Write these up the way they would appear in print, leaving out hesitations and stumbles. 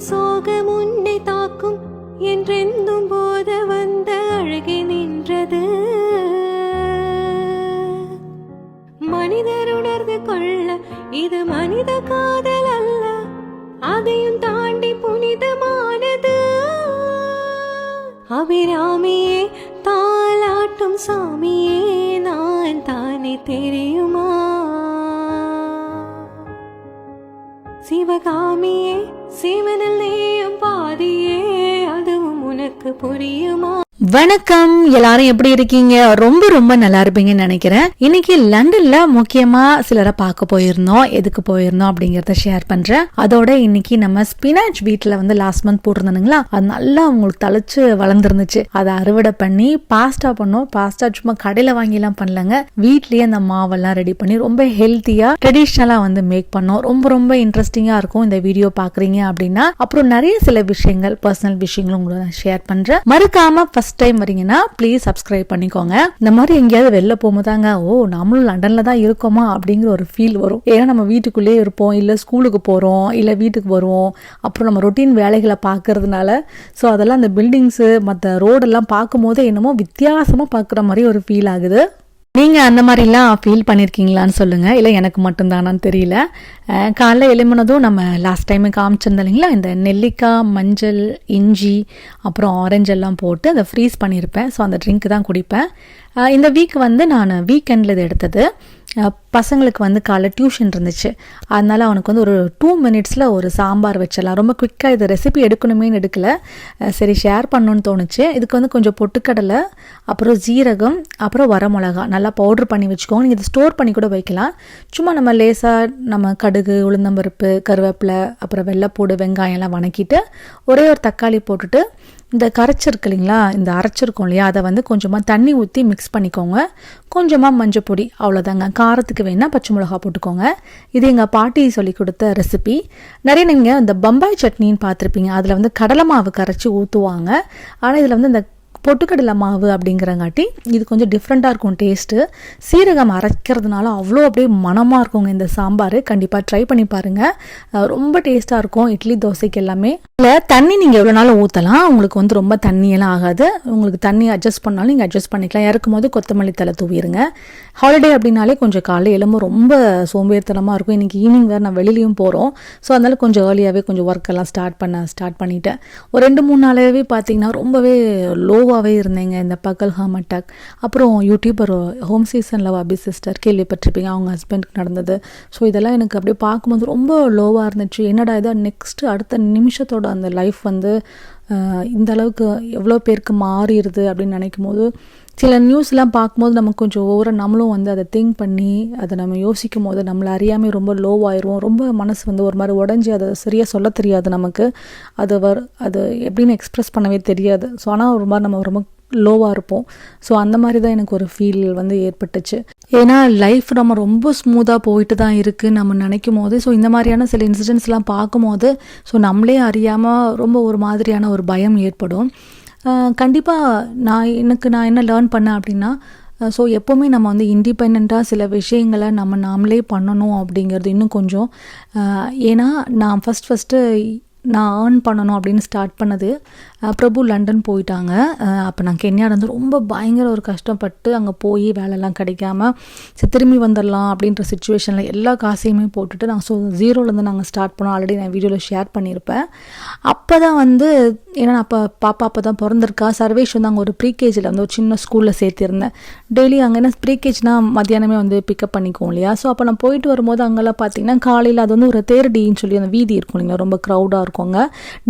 சோகம் உன்னை தாக்கும் என்றெந்தும் போத வந்த அழகி நின்றது. மனிதர் உணர்ந்து கொள்ள இது மனித காதல் அல்ல, அதையும் தாண்டி புனிதமானது. அபிராமியே தாலாட்டும் சாமியே நான் தானே தெரியுமா? சிவகாமியே சிவனில் நேயம் பாதியே அதுவும் உனக்கு புரியுமா? வணக்கம், எல்லாரும் எப்படி இருக்கீங்க? ரொம்ப ரொம்ப நல்லா இருப்பீங்கன்னு நினைக்கிறேன். இன்னைக்கு லண்டன்ல முக்கியமா சிலரை பார்க்க போயிருந்தோம். எதுக்கு போயிருந்தோம் அப்படிங்கறத ஷேர் பண்றேன். அதோட இன்னைக்கு நம்ம ஸ்பினாச் வீட்ல வந்து லாஸ்ட் மந்த் போட்டிருந்தானுங்களா, அது நல்லா அவங்களுக்கு தழைச்சு வளர்ந்துருந்துச்சு. அதை அறுவடை பண்ணி பாஸ்டா பண்ணோம். பாஸ்டா சும்மா கடையில வாங்கி எல்லாம் பண்ணலங்க, வீட்லயே அந்த மாவெல்லாம் ரெடி பண்ணி ரொம்ப ஹெல்த்தியா ட்ரெடிஷ்னலா வந்து மேக் பண்ணோம். ரொம்ப ரொம்ப இன்ட்ரெஸ்டிங்கா இருக்கும் இந்த வீடியோ பாக்குறீங்க அப்படின்னா. அப்புறம் நிறைய சில விஷயங்கள், பர்சனல் விஷயங்களும் உங்களை நான் ஷேர் பண்றேன். மறக்காம ஃபர்ஸ்ட் டைம் வரீங்கன்னா ப்ளீஸ் சப்ஸ்கிரைப் பண்ணிக்கோங்க. இந்த மாதிரி எங்கேயாவது வெளில போகும்போதாங்க ஓ நம்மளும் லண்டன்ல தான் இருக்கோமா அப்படிங்கிற ஒரு ஃபீல் வரும். ஏன்னா நம்ம வீட்டுக்குள்ளேயே இருப்போம், இல்ல ஸ்கூலுக்கு போறோம், இல்ல வீட்டுக்கு வருவோம். அப்புறம் நம்ம ரொட்டீன் வேலைகளை பார்க்கறதுனால ஸோ அதெல்லாம் அந்த பில்டிங்ஸ் மற்ற ரோடெல்லாம் பார்க்கும் போது என்னமோ வித்தியாசமா பார்க்குற மாதிரி ஒரு ஃபீல் ஆகுது. நீங்க அந்த மாதிரிலாம் ஃபீல் பண்ணிருக்கீங்களான்னு சொல்லுங்க, இல்லை எனக்கு மட்டும்தானான்னு தெரியல. காலைல எழும்பினதும் நம்ம லாஸ்ட் டைம் காமிச்சிருந்தோம் இல்லைங்களா, இந்த நெல்லிக்காய், மஞ்சள், இஞ்சி, அப்புறம் ஆரஞ்சு எல்லாம் போட்டு அதை ஃப்ரீஸ் பண்ணியிருப்பேன். ஸோ அந்த ட்ரிங்க் தான் குடிப்பேன். இந்த வீக் வந்து நான் வீக்கெண்டில் இது எடுத்தது. பசங்களுக்கு வந்து காலைல டியூஷன் இருந்துச்சு, அதனால அவனுக்கு வந்து ஒரு 2 minutesல ஒரு சாம்பார் வச்சிடலாம். ரொம்ப குவிக்காக இது ரெசிபி எடுக்கணுமேனு எடுக்கல, சரி ஷேர் பண்ணணும்னு தோணுச்சு. இதுக்கு வந்து கொஞ்சம் பொட்டுக்கடலை, அப்புறம் ஜீரகம், அப்புறம் வரமிளகா நல்லா பவுடர் பண்ணி வச்சுக்கோங்க. நீங்கள் இதை ஸ்டோர் பண்ணி கூட வைக்கலாம். சும்மா நம்ம லேசாக நம்ம கடுகு, உளுந்தம்பருப்பு, கருவேப்பிலை, அப்புறம் வெள்ளைப்பூடு, வெங்காயம் எல்லாம் வணக்கிட்டு ஒரே ஒரு தக்காளி போட்டுட்டு இந்த கரைச்சிருக்கு இல்லைங்களா, இந்த அரைச்சிருக்கோம் இல்லையா, அதை வந்து கொஞ்சமாக தண்ணி ஊற்றி மிக்ஸ் பண்ணிக்கோங்க. கொஞ்சமாக மஞ்சள் பொடி, அவ்வளோதாங்க. காரத்துக்கு வேணால் பச்சை மிளகா போட்டுக்கோங்க. இது எங்கள் பாட்டி சொல்லி கொடுத்த ரெசிபி. நிறைய நீங்கள் இந்த பம்பாய் சட்னின்னு பார்த்துருப்பீங்க, அதில் வந்து கடலை மாவு கரைச்சி ஊற்றுவாங்க. ஆனால் இதில் வந்து இந்த பொட்டுக்கடலை மாவு அப்படிங்கிறங்காட்டி இது கொஞ்சம் டிஃப்ரெண்ட்டாக இருக்கும் டேஸ்ட்டு. சீரகம் அரைக்கிறதுனால அவ்வளோ அப்படியே மனமாக இருக்குங்க இந்த சாம்பார். கண்டிப்பாக ட்ரை பண்ணி பாருங்கள், ரொம்ப டேஸ்ட்டாக இருக்கும் இட்லி தோசைக்கு எல்லாமே. இல்லை தண்ணி நீங்கள் எவ்வளோ நாளும் ஊற்றலாம், உங்களுக்கு வந்து ரொம்ப தண்ணியெல்லாம் ஆகாது. உங்களுக்கு தண்ணி அட்ஜஸ்ட் பண்ணாலும் நீங்கள் அட்ஜஸ்ட் பண்ணிக்கலாம். இறக்கும் போது கொத்தமல்லி தலை தூவிடுங்க. ஹாலிடே அப்படின்னாலே கொஞ்சம் காலையில் எலும்பு ரொம்ப சோம்பேறித்தனமாக இருக்கும். இன்றைக்கி ஈவினிங் வேறு நான் வெளியிலையும் போகிறோம். ஸோ அதனால கொஞ்சம் ஏர்லியாகவே கொஞ்சம் ஒர்க்கெல்லாம் ஸ்டார்ட் பண்ணிட்டேன். ஒரு 2-3 நாளாகவே பார்த்தீங்கன்னா ரொம்பவே லோவாகவே இருந்தேங்க, இந்த பகல் ஹார்ம் அட்டாக். அப்புறம் யூடியூபர் ஹோம் சீசனில் அபி சிஸ்டர் கேள்விப்பட்டிருப்பீங்க, அவங்க ஹஸ்பண்டுக்கு நடந்தது. ஸோ இதெல்லாம் எனக்கு அப்படியே பார்க்கும்போது ரொம்ப லோவாக இருந்துச்சு. என்னடா இதை நெக்ஸ்ட்டு அடுத்த நிமிஷத்தோட அந்த லைஃப் வந்து இந்த அளவுக்கு எவ்வளோ பேருக்கு மாறிடுது அப்படின்னு நினைக்கும் போது, சில நியூஸ்லாம் பார்க்கும்போது நமக்கு கொஞ்சம் ஓவராக நம்மளும் வந்து அதை திங்க் பண்ணி அதை நம்ம யோசிக்கும் போது நம்மளை அறியாமல் ரொம்ப லோவாயிரும். ரொம்ப மனசு வந்து ஒரு மாதிரி உடஞ்சி அதை சரியாக சொல்ல தெரியாது நமக்கு. அது எப்படின்னு எக்ஸ்ப்ரெஸ் பண்ணவே தெரியாது. ஸோ ஆனால் ஒரு மாதிரி நம்ம ரொம்ப லோவாக இருப்போம். ஸோ அந்த மாதிரி தான் எனக்கு ஒரு ஃபீல் வந்து ஏற்பட்டுச்சு. ஏன்னா லைஃப் நம்ம ரொம்ப ஸ்மூத்தாக போயிட்டு தான் இருக்குது நம்ம நினைக்கும் போது. ஸோ இந்த மாதிரியான சில இன்சிடென்ட்ஸ்லாம் பார்க்கும்போது ஸோ நம்மளே அறியாமல் ரொம்ப ஒரு மாதிரியான ஒரு பயம் ஏற்படும். கண்டிப்பாக நான் என்ன லேர்ன் பண்ணேன் அப்படின்னா, ஸோ எப்போவுமே நம்ம வந்து இண்டிபெண்ட்டாக சில விஷயங்களை நாமளே பண்ணணும் அப்படிங்கிறது இன்னும் கொஞ்சம். ஏன்னா நான் ஃபஸ்ட்டு நான் ஏர்ன் பண்ணணும் அப்படின்னு ஸ்டார்ட் பண்ணது பிரபு லண்டன் போயிட்டாங்க. அப்போ நான் கென்யாவில் வந்து ரொம்ப பயங்கர ஒரு கஷ்டப்பட்டு அங்கே போய் வேலைலாம் கிடைக்காம சரி திரும்பி வந்துடலாம் அப்படின்ற சுச்சுவேஷனில் எல்லா காசையுமே போட்டுட்டு நாங்கள் ஜீரோலேருந்து நாங்கள் ஸ்டார்ட் பண்ணோம். ஆல்ரெடி நான் வீடியோவில் ஷேர் பண்ணியிருப்பேன். அப்போ தான் வந்து ஏன்னா பாப்பா அப்போ தான் பிறந்திருக்கா. சர்வேஷ் வந்து அங்கே ஒரு ப்ரீகேஜில் வந்து ஒரு சின்ன ஸ்கூலில் சேர்த்திருந்தேன். டெய்லி அங்கே என்ன ப்ரீகேஜ்னால் மத்தியானமே வந்து பிக்கப் பண்ணிக்குவோம் இல்லையா. ஸோ அப்போ நான் போயிட்டு வரும்போது அங்கெல்லாம் பார்த்தீங்கன்னா காலையில் அது வந்து ஒரு தேர்டின்னு சொல்லி அந்த வீதி இருக்கும் இல்லைங்களா, ரொம்ப க்ரௌடாக இருக்குங்க,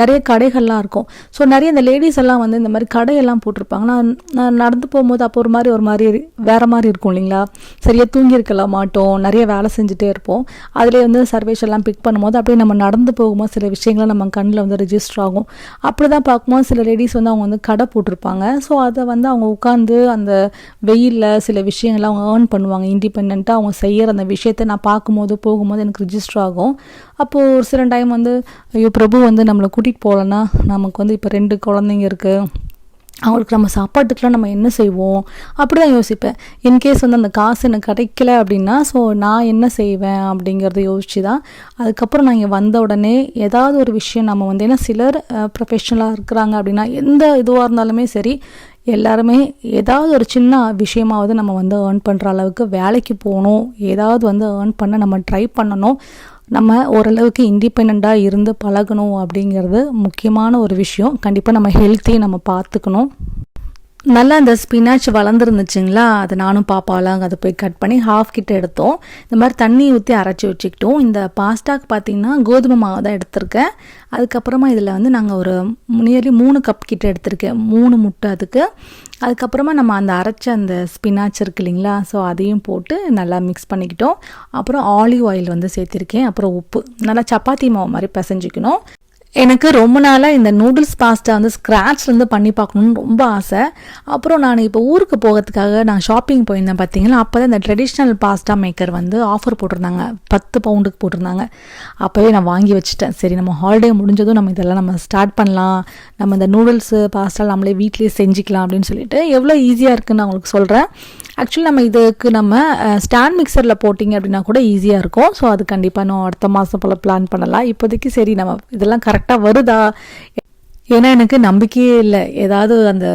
நிறைய கடைகள்லாம் இருக்கும். ஸோ நிறைய இந்த லேடிஸ் எல்லாம் வந்து இந்த மாதிரி கடையெல்லாம் போட்டிருப்பாங்க. நான் நடந்து போகும்போது அப்போ ஒரு மாதிரி வேற மாதிரி இருக்கும் இல்லைங்களா, சரியாக தூங்கியிருக்கலாம் மாட்டோம், நிறைய வேலை செஞ்சுட்டே இருப்போம். அதிலே வந்து சர்வேஷ் எல்லாம் பிக் பண்ணும்போது அப்படியே நம்ம நடந்து போகும்போது சில விஷயங்களை நம்ம கண்ணில் வந்து ரெஜிஸ்டர் ஆகும். அப்படி தான் பார்க்கும்போது சில லேடிஸ் வந்து அவங்க வந்து கடை போட்டிருப்பாங்க. ஸோ அதை வந்து அவங்க உட்காந்து அந்த வெயிலில் சில விஷயங்களை அவங்க ஏர்ன் பண்ணுவாங்க. இண்டிபெண்ட்டாக அவங்க செய்கிற அந்த விஷயத்தை நான் பார்க்கும்போது போகும்போது எனக்கு ரிஜிஸ்டர் ஆகும். அப்போது ஒரு சில டைம் வந்து ஐயோ பிரபு வந்து நம்மளை கூட்டிகிட்டு போகலன்னா, நமக்கு வந்து இப்போ 2 குழந்தைங்க இருக்குது, அவங்களுக்கு நம்ம சாப்பாட்டுக்கெலாம் நம்ம என்ன செய்வோம் அப்படி தான் யோசிப்பேன். இன்கேஸ் வந்து அந்த காசு எனக்கு கிடைக்கல அப்படின்னா ஸோ நான் என்ன செய்வேன் அப்படிங்கிறத யோசிச்சு தான் அதுக்கப்புறம் நான் இங்கே வந்த உடனே ஏதாவது ஒரு விஷயம் நம்ம வந்து, ஏன்னா சிலர் ப்ரொஃபஷ்னலாக இருக்கிறாங்க அப்படின்னா எந்த இதுவாக இருந்தாலுமே சரி எல்லாருமே ஏதாவது ஒரு சின்ன விஷயமாவது நம்ம வந்து ஏர்ன் பண்ணுற அளவுக்கு வேலைக்கு போகணும், ஏதாவது வந்து ஏர்ன் பண்ண நம்ம ட்ரை பண்ணணும், நம்ம ஓரளவுக்கு இண்டிபெண்ட்டாக இருந்து பழகணும் அப்படிங்கிறது முக்கியமான ஒரு விஷயம். கண்டிப்பாக நம்ம ஹெல்த்தையும் நம்ம பார்த்துக்கணும். நல்லா அந்த ஸ்பினாச் வளர்ந்துருந்துச்சுங்களா, அதை நானும் பாப்பாலாம் அதை போய் கட் பண்ணி ஹாஃப் கிட்ட எடுத்தோம். இந்த மாதிரி தண்ணி ஊற்றி அரைச்சி வச்சுக்கிட்டோம். இந்த பாஸ்டாக்கு பார்த்திங்கன்னா கோதுமை மாவு தான் எடுத்திருக்கேன். அதுக்கப்புறமா இதில் வந்து நாங்கள் ஒரு நியர்லி 3 கப் கிட்ட எடுத்திருக்கேன், 3 முட்டை அதுக்கு. அதுக்கப்புறமா நம்ம அந்த அரைச்ச அந்த ஸ்பினாச் இருக்கு இல்லைங்களா, ஸோ அதையும் போட்டு நல்லா மிக்ஸ் பண்ணிக்கிட்டோம். அப்புறம் ஆலிவ் ஆயில் வந்து சேர்த்திருக்கேன். அப்புறம் உப்பு, நல்லா சப்பாத்தி மாவு மாதிரி பிசைஞ்சிக்கணும். எனக்கு ரொம்ப நாளாக இந்த நூடுல்ஸ் பாஸ்டா வந்து ஸ்க்ராட்ச்லேருந்து பண்ணி பார்க்கணுன்னு ரொம்ப ஆசை. அப்புறம் நான் இப்போ ஊருக்கு போகிறதுக்காக நான் ஷாப்பிங் போயிருந்தேன் பார்த்தீங்களா, அப்போ தான் இந்த ட்ரெடிஷ்னல் பாஸ்டா மேக்கர் வந்து ஆஃபர் போட்டிருந்தாங்க, 10 பவுண்டுக்கு போட்டிருந்தாங்க. அப்போவே நான் வாங்கி வச்சுட்டேன். சரி நம்ம ஹாலிடே முடிஞ்சதும் நம்ம இதெல்லாம் நம்ம ஸ்டார்ட் பண்ணலாம், நம்ம இந்த நூடுல்ஸு பாஸ்டா நம்மளே வீட்லேயே செஞ்சுக்கலாம் அப்படின்னு சொல்லிட்டு எவ்வளோ ஈஸியாக இருக்குதுன்னு நான் உங்களுக்கு சொல்கிறேன். ஆக்சுவலி நம்ம இதுக்கு நம்ம ஸ்டாண்ட் மிக்சரில் போட்டிங்க அப்படின்னா கூட ஈஸியாக இருக்கும். ஸோ அது கண்டிப்பாக இன்னும் அடுத்த மாதம் போல் பிளான் பண்ணலாம். இப்போதைக்கு சரி நம்ம இதெல்லாம் கரெக்டாக வருதா, ஏன்னா எனக்கு நம்பிக்கையே இல்லை ஏதாவது அந்த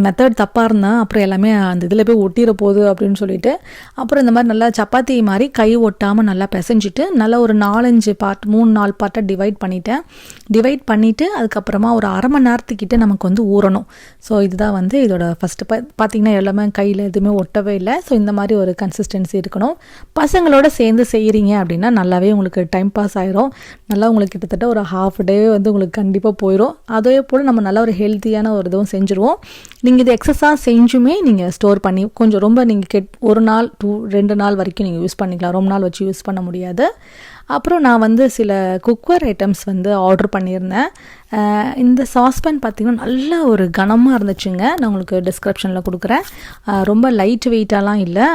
மெத்தட் தப்பாக இருந்தால் அப்புறம் எல்லாமே அந்த இதில் போய் ஒட்டிட போகுது அப்படின்னு சொல்லிட்டு அப்புறம் இந்த மாதிரி நல்லா சப்பாத்தி மாதிரி கை ஒட்டாமல் நல்லா பிசைஞ்சிட்டு நல்லா ஒரு 4-5 பார்ட் 3-4 பார்ட்டாக டிவைட் பண்ணிவிட்டு அதுக்கப்புறமா ஒரு அரை மணி நேரத்துக்கிட்ட நமக்கு வந்து ஊறணும். ஸோ இதுதான் வந்து இதோட ஃபஸ்ட்டு பார்த்திங்கன்னா எல்லாமே கையில் எதுவுமே ஒட்டவே இல்லை. ஸோ இந்த மாதிரி ஒரு கன்சிஸ்டன்சி இருக்கணும். பசங்களோட சேர்ந்து செய்கிறீங்க அப்படின்னா நல்லாவே உங்களுக்கு டைம் பாஸ் ஆயிரும். நல்லா உங்களுக்கு கிட்டத்தட்ட ஒரு ஹாஃப் டே வந்து உங்களுக்கு கண்டிப்பாக போயிடும். அதே போல் நம்ம நல்லா ஒரு ஹெல்த்தியான ஒரு இதுவும் செஞ்சுருவோம். நீங்கள் இது எக்ஸஸாக செஞ்சுமே நீங்கள் ஸ்டோர் பண்ணி கொஞ்சம் ரொம்ப நீங்கள் 1 நாள் 2 நாள் வரைக்கும் நீங்கள் யூஸ் பண்ணிக்கலாம். ரொம்ப நாள் வச்சு யூஸ் பண்ண முடியாது. அப்புறம் நான் வந்து சில குக்வேர் ஐட்டம்ஸ் வந்து ஆர்டர் பண்ணியிருந்தேன். இந்த சாஸ்பேன் பார்த்திங்கன்னா நல்ல ஒரு கனமாக இருந்துச்சுங்க. நான் உங்களுக்கு டிஸ்கிரிப்ஷனில் கொடுக்குறேன். ரொம்ப லைட் வெயிட்டாலாம் இல்லை,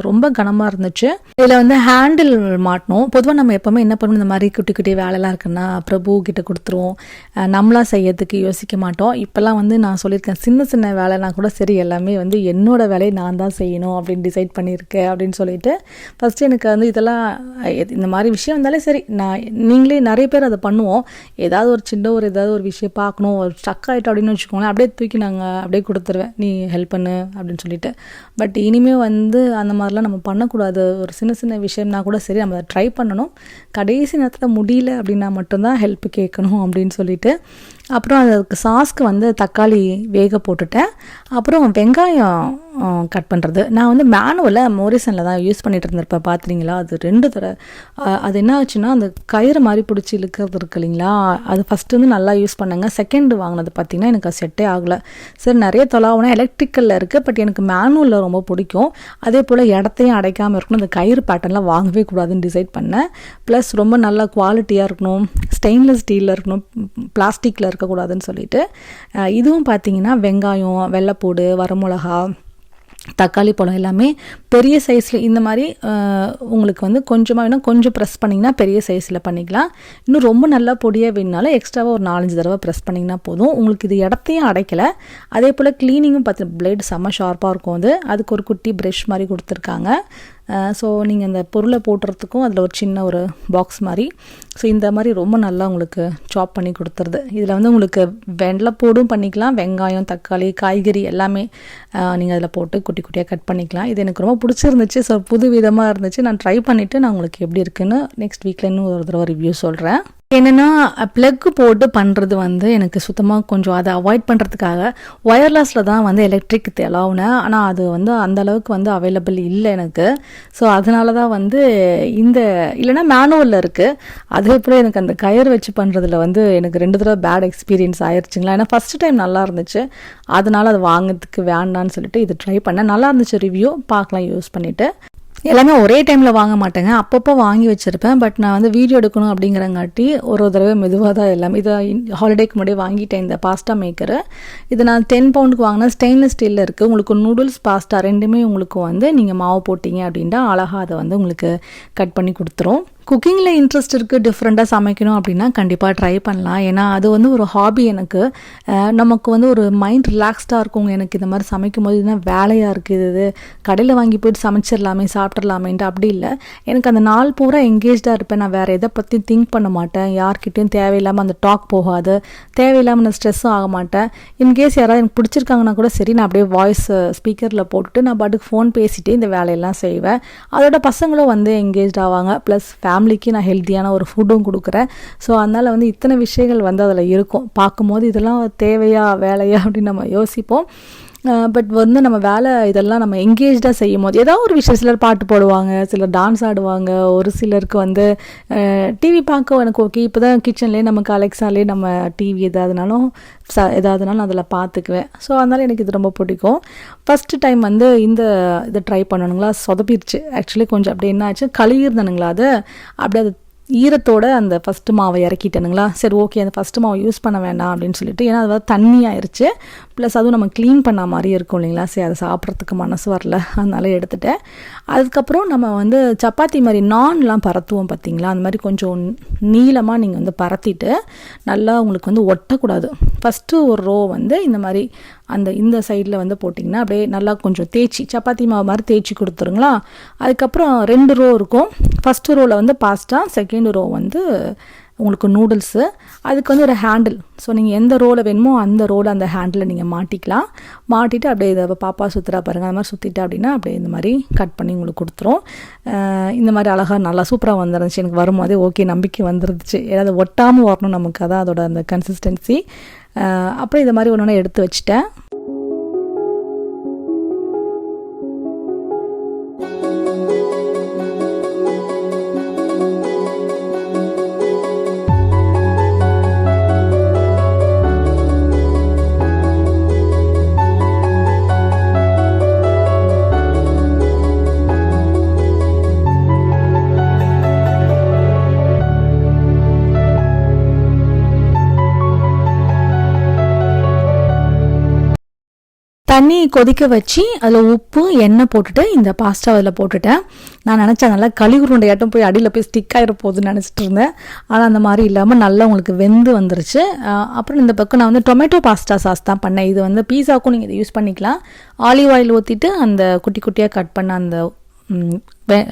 ரொம்ப கனமாக இருந்துச்சு. இதில் வந்து ஹேண்டில் மாட்டணும். பொதுவாக நம்ம எப்போவுமே என்ன பண்ணுவோம், இந்த மாதிரி குட்டி குட்டி வேலைலாம் இருக்குன்னா பிரபு கிட்ட கொடுத்துருவோம், நம்மளாக செய்யறதுக்கு யோசிக்க மாட்டோம். இப்போல்லாம் வந்து நான் சொல்லியிருக்கேன், சின்ன சின்ன வேலைனா கூட சரி எல்லாமே வந்து என்னோட வேலையை நான் தான் செய்யணும் அப்படின்னு டிசைட் பண்ணியிருக்கேன் அப்படின்னு சொல்லிட்டு ஃபஸ்ட்டு எனக்கு வந்து இதெல்லாம் இந்த மாதிரி விஷயம் இருந்தாலே சரி நீங்களே நிறைய பேர் அதை பண்ணுவோம். ஏதாவது ஒரு சின்ன ஒரு ஏதாவது ஒரு விஷயம் பார்க்கணும், ஒரு ஸ்டக் ஆகிட்டோம் அப்படின்னு வச்சுக்கோங்களேன், அப்படியே தூக்கி நாங்கள் அப்படியே கொடுத்துருவேன், நீ ஹெல்ப் பண்ணு அப்படின்னு சொல்லிட்டு. பட் இனிமேல் வந்து அந்த மாதிரிலாம் நம்ம பண்ணக்கூடாது. ஒரு சின்ன சின்ன விஷயம்னா கூட சரி நம்ம அதை ட்ரை பண்ணணும். கடைசி நேரத்தில் முடியல அப்படின்னா மட்டும்தான் ஹெல்ப் கேட்கணும் அப்படின்னு சொல்லிட்டு அப்புறம் அதுக்கு சாஸ்க்கு வந்து தக்காளி வேக போட்டுட்டேன். அப்புறம் வெங்காயம் கட் பண்ணுறது நான் வந்து மேனுவலாக மோரிசனில் தான் யூஸ் பண்ணிகிட்டு இருந்திருப்பேன். பார்த்துறீங்களா, அது 2 தடவை அது என்ன ஆச்சுன்னா அந்த கயிறு மாதிரி பிடிச்சி இழுக்கிறது இருக்கு இல்லைங்களா, அது ஃபஸ்ட்டு வந்து நல்லா யூஸ் பண்ணேங்க. செகண்ட் வாங்கினது பார்த்திங்கன்னா எனக்கு செட்டே ஆகலை. சரி நிறைய தொலைவுனா எலக்ட்ரிக்கலில் இருக்குது, பட் எனக்கு மேனுவலில் ரொம்ப பிடிக்கும். அதே போல் இடத்தையும் அடைக்காமல் இருக்கணும், அந்த கயிறு பேட்டர்லாம் வாங்கவே கூடாதுன்னு டிசைட் பண்ணேன். ப்ளஸ் ரொம்ப நல்லா குவாலிட்டியாக இருக்கணும், ஸ்டெயின்லெஸ் ஸ்டீலில் இருக்கணும், பிளாஸ்டிக்கில் இருக்கக்கூடாதுன்னு சொல்லிட்டு இதுவும் பார்த்திங்கன்னா வெங்காயம், வெள்ளைப்பூடு, வரமிளகா, தக்காளி பழம் எல்லாமே பெரிய சைஸில் இந்த மாதிரி உங்களுக்கு வந்து கொஞ்சமாக வேணும், கொஞ்சம் ப்ரெஸ் பண்ணிங்கன்னா பெரிய சைஸில் பண்ணிக்கலாம். இன்னும் ரொம்ப நல்லா பொடியாக வேணுனாலும் எக்ஸ்ட்ராவாக ஒரு 4-5 தடவை ப்ரெஸ் பண்ணிங்கன்னா போதும். உங்களுக்கு இது இடத்தையும் அடைக்கலை. அதே போல் க்ளீனிங்கும் பார்த்து பிளேடு செம்ம ஷார்ப்பாக இருக்கும். அதுக்கு ஒரு குட்டி ப்ரெஷ் மாதிரி கொடுத்துருக்காங்க. ஸோ நீங்கள் இந்த பொருளை போட்டுறதுக்கும் அதில் ஒரு சின்ன ஒரு பாக்ஸ் மாதிரி, ஸோ இந்த மாதிரி ரொம்ப நல்லா உங்களுக்கு சாப் பண்ணி கொடுத்துருது. இதில் வந்து உங்களுக்கு வெள்ளைப்பூடும் பண்ணிக்கலாம், வெங்காயம், தக்காளி, காய்கறி எல்லாமே நீங்கள் அதில் போட்டு குட்டி குட்டியாக கட் பண்ணிக்கலாம். இது எனக்கு ரொம்ப பிடிச்சிருந்துச்சு. ஸோ புது விதமாக இருந்துச்சு. நான் ட்ரை பண்ணிவிட்டு நான் உங்களுக்கு எப்படி இருக்குன்னு நெக்ஸ்ட் வீக்கில் இன்னும் ஒரு தடவை ரிவ்யூ சொல்கிறேன். என்னென்னா ப்ளக் போட்டு பண்ணுறது வந்து எனக்கு சுத்தமாக கொஞ்சம் அதை அவாய்ட் பண்ணுறதுக்காக ஒயர்லெஸில் தான் வந்து எலக்ட்ரிக் தேலாவுனேன். ஆனால் அது வந்து அந்தளவுக்கு வந்து அவைலபிள் இல்லை எனக்கு. ஸோ அதனால தான் வந்து இந்த இல்லைனா மேனுவலில் இருக்குது. அதே போல் எனக்கு அந்த கயிறு வச்சு பண்ணுறதுல வந்து எனக்கு 2 தடவை பேட் எக்ஸ்பீரியன்ஸ் ஆயிடுச்சுங்களா. ஏன்னா ஃபஸ்ட்டு டைம் நல்லா இருந்துச்சு, அதனால் அதை வாங்கிறதுக்கு வேண்டான்னு சொல்லிட்டு இது ட்ரை பண்ணேன். நல்லா இருந்துச்சு, ரிவ்யூ பார்க்கலாம் யூஸ் பண்ணிவிட்டு. எல்லாமே ஒரே டைமில் வாங்க மாட்டேங்க, அப்பப்போ வாங்கி வச்சுருப்பேன். பட் நான் வந்து வீடியோ எடுக்கணும் அப்படிங்கிறங்காட்டி ஒரு தடவை மெதுவாக தான் எல்லாமே. இதை ஹாலிடேக்கு முன்னாடியே வாங்கிட்டேன் இந்த பாஸ்டா மேக்கரு. இது நான் 10 பவுண்டுக்கு வாங்கினேன். ஸ்டெயின்லெஸ் ஸ்டீலில் இருக்குது. உங்களுக்கு நூடுல்ஸ், பாஸ்டா ரெண்டுமே உங்களுக்கு வந்து நீங்கள் மாவு போட்டிங்க அப்படின்னா அழகாக அதை வந்து உங்களுக்கு கட் பண்ணி கொடுத்துரும். குக்கிங்கில் இன்ட்ரெஸ்ட் இருக்குது, டிஃப்ரெண்ட்டாக சமைக்கணும் அப்படின்னா கண்டிப்பாக ட்ரை பண்ணலாம். ஏன்னா அது வந்து ஒரு ஹாபி எனக்கு. நமக்கு வந்து ஒரு மைண்ட் ரிலாக்ஸ்டாக இருக்குங்க. எனக்கு இந்த மாதிரி சமைக்கும் போது இதுனா வேலையாக இருக்குது, இது கடையில் வாங்கி போய்ட்டு சமைச்சிடலாமே சாப்பிட்றலாமேன்ட்டு அப்படி இல்லை. எனக்கு அந்த நாள் பூரா எங்கேஜாக இருப்பேன். நான் வேறு எதை பற்றி திங்க் பண்ண மாட்டேன். யார்கிட்டையும் தேவையில்லாமல் அந்த டாக் போகாது, தேவையில்லாமல் நான் ஸ்ட்ரெஸ்ஸும் ஆக மாட்டேன். இன்கேஸ் யாராவது எனக்கு பிடிச்சிருக்காங்கன்னா கூட சரி, நான் அப்படியே வாய்ஸ் ஸ்பீக்கரில் போட்டுட்டு நான் பாட்டுக்கு ஃபோன் பேசிகிட்டே இந்த வேலையெல்லாம் செய்வேன். அதோட பசங்களும் வந்து எங்கேஜ் ஆவாங்க. ப்ளஸ் ஃபேமிலிக்கு நான் ஹெல்த்தியான ஒரு ஃபுட்டும் கொடுக்குறேன். ஸோ அதனால் வந்து இத்தனை விஷயங்கள் வந்து அதில் இருக்கும். பார்க்கும்போது இதெல்லாம் தேவையா வேலையா அப்படின்னு நம்ம யோசிப்போம். பட் வந்து நம்ம வேலை இதெல்லாம் நம்ம எங்கேஜாக செய்யும் போது ஏதாவது ஒரு விஷயம், சிலர் பாட்டு போடுவாங்க, சிலர் டான்ஸ் ஆடுவாங்க, ஒரு சிலருக்கு வந்து டிவி பார்க்க எனக்கு ஓகே. இப்போ தான் கிச்சன்லேயே நமக்கு அலெக்ஸாலே நம்ம டிவி எதாவதுனாலும் நான் அதில் பார்த்துக்குவேன். ஸோ அதனால் எனக்கு இது ரொம்ப பிடிக்கும். ஃபஸ்ட்டு டைம் வந்து இதை ட்ரை பண்ணணுங்களா, சொதப்பிடுச்சு ஆக்சுவலி. கொஞ்சம் அப்படி என்ன ஆச்சு, கழுவிருந்தனுங்களா அது அப்படியே அது ஈரத்தோடு அந்த ஃபஸ்ட்டு மாவை இறக்கிட்டனுங்களா. சரி ஓகே, அந்த ஃபஸ்ட்டு மாவை யூஸ் பண்ண வேண்டாம் அப்படின்னு சொல்லிட்டு, ஏன்னா அது தண்ணி ஆயிடுச்சு. ப்ளஸ் அதுவும் நம்ம க்ளீன் பண்ண மாதிரி இருக்கும் இல்லைங்களா. சரி அதை சாப்பிட்றதுக்கு மனசு வரல, அதனால எடுத்துட்டேன். அதுக்கப்புறம் நம்ம வந்து சப்பாத்தி மாதிரி நான்லாம் பரத்துவோம் பார்த்தீங்களா, அந்த மாதிரி கொஞ்சம் நீளமாக நீங்கள் வந்து பரத்திட்டு நல்லா உங்களுக்கு வந்து ஒட்டக்கூடாது. ஃபஸ்ட்டு ஒரு ரோ வந்து இந்த மாதிரி இந்த சைடில் வந்து போட்டிங்கன்னா அப்படியே நல்லா கொஞ்சம் தேய்ச்சி சப்பாத்தி மாவு மாதிரி தேய்ச்சி கொடுத்துருங்களா. அதுக்கப்புறம் 2 ரோ இருக்கும். ஃபஸ்ட்டு ரோவில் வந்து பாஸ்தா, செகண்ட் ரோ வந்து உங்களுக்கு நூடுல்ஸு. அதுக்கு வந்து ஒரு ஹேண்டில். ஸோ நீங்கள் எந்த ரோவில் வேணுமோ அந்த ரோவில் அந்த ஹேண்டில் நீங்கள் மாட்டிக்கலாம். மாட்டிட்டு அப்படியே இதை பாப்பா சுற்றுறா பாருங்கள், அந்த மாதிரி சுற்றிட்டு அப்படின்னா அப்படியே இந்த மாதிரி கட் பண்ணி உங்களுக்கு கொடுத்துரும். இந்த மாதிரி அழகாக நல்லா சூப்பராக வந்துருந்துச்சு. எனக்கு வரும்போதே ஓகே, நம்பிக்கை வந்துருந்துச்சு. ஏதாவது ஒட்டாமல் வரணும் நமக்கு, அதான் அதோட அந்த கன்சிஸ்டன்சி. அப்புறம் இதை மாதிரி ஒன்று எடுத்து வச்சுட்டேன். தண்ணி கொதிக்க வச்சு அதில் உப்பு எண்ணெய் போட்டுட்டு இந்த பாஸ்டா அதில் போட்டுட்டேன். நான் நினச்சேன் நல்லா கழுகுருண்டையாட்டம் போய் அடியில் போய் ஸ்டிக் ஆகிட போகுதுன்னு நினச்சிட்டு இருந்தேன். ஆனால் அந்த மாதிரி இல்லாமல் நல்லா உங்களுக்கு வெந்து வந்துருச்சு. அப்புறம் இந்த பக்கம் நான் வந்து டொமேட்டோ பாஸ்தா சாஸ் தான் பண்ணேன். இது வந்து பீஸாவுக்கும் நீங்கள் இதை யூஸ் பண்ணிக்கலாம். ஆலிவ் ஆயில் ஊற்றிட்டு அந்த குட்டி குட்டியாக கட் பண்ண அந்த